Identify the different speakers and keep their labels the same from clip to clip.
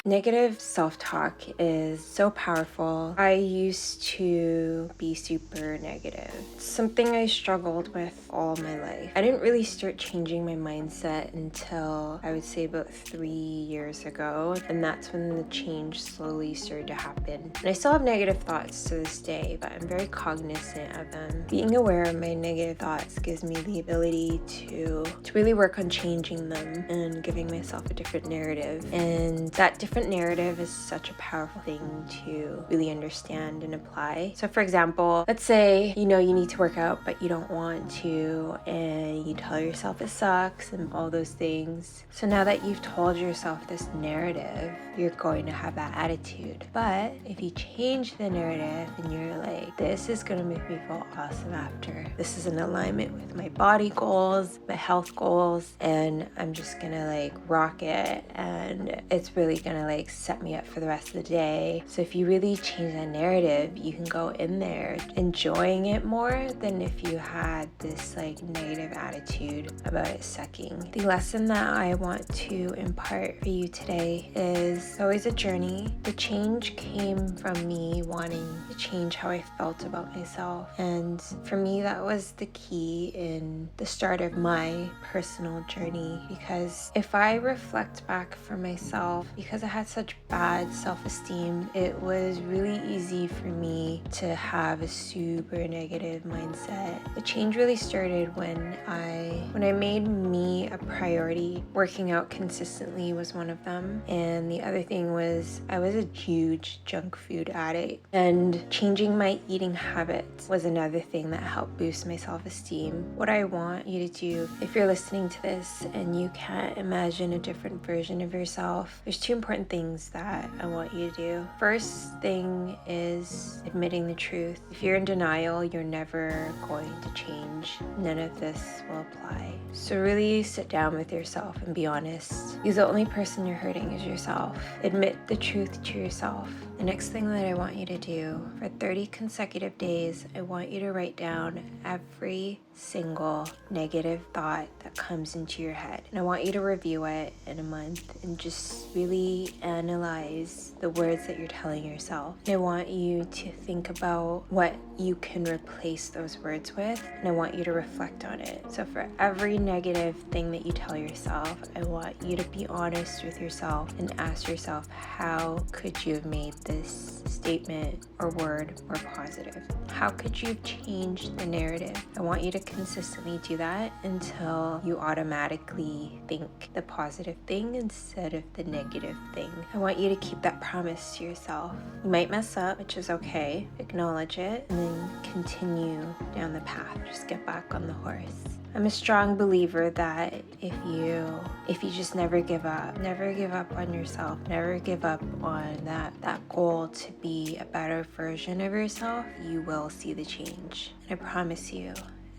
Speaker 1: Negative self-talk is so powerful. I used to be super negative. It's something I struggled with all my life. I didn't really start changing my mindset until I would say about 3 years ago, and that's when the change slowly started to happen. And I still have negative thoughts to this day, but I'm very cognizant of them. Being aware of my negative thoughts gives me the ability to really work on changing them and giving myself a different narrative. And that different narrative is such a powerful thing to really understand and apply. So for example, let's say you need to work out but you don't want to, and you tell yourself it sucks and all those things. So now that you've told yourself this narrative, you're going to have that attitude. But if you change the narrative and you're like, this is going to make me feel awesome after, this is in alignment with my body goals, my health goals, and I'm just gonna rock it, and it's really gonna set me up for the rest of the day. So if you really change that narrative, you can go in there enjoying it more than if you had this negative attitude about it sucking. The lesson that I want to impart for you today is always a journey. The change came from me wanting to change how I felt about myself, and for me that was the key in the start of my personal journey, because if I reflect back for myself, because I had such bad self-esteem, it was really easy for me to have a super negative mindset. The change really started when I made me a priority. Working out consistently was one of them, and the other thing was I was a huge junk food addict, and changing my eating habits was another thing that helped boost my self-esteem. What I want you to do, if you're listening to this and you can't imagine a different version of yourself, there's two important things that I want you to do. First thing is admitting the truth. If you're in denial, you're never going to change. None of this will apply. So really sit down with yourself and be honest, because the only person you're hurting is yourself. Admit the truth to yourself. The next thing that I want you to do, for 30 consecutive days, I want you to write down every single negative thought that comes into your head. And I want you to review it in a month and just really analyze the words that you're telling yourself. And I want you to think about what you can replace those words with, and I want you to reflect on it. So for every negative thing that you tell yourself, I want you to be honest with yourself and ask yourself, how could you have made this statement or word more positive? How could you have changed the narrative? I want you to consistently do that until you automatically think the positive thing instead of the negative thing. I want you to keep that promise to yourself. You might mess up, which is okay. Acknowledge it and then continue down the path. Just get back on the horse. I'm a strong believer that if you just never give up on yourself, never give up on that goal to be a better version of yourself, you will see the change. And I promise you,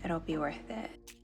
Speaker 1: it'll be worth it.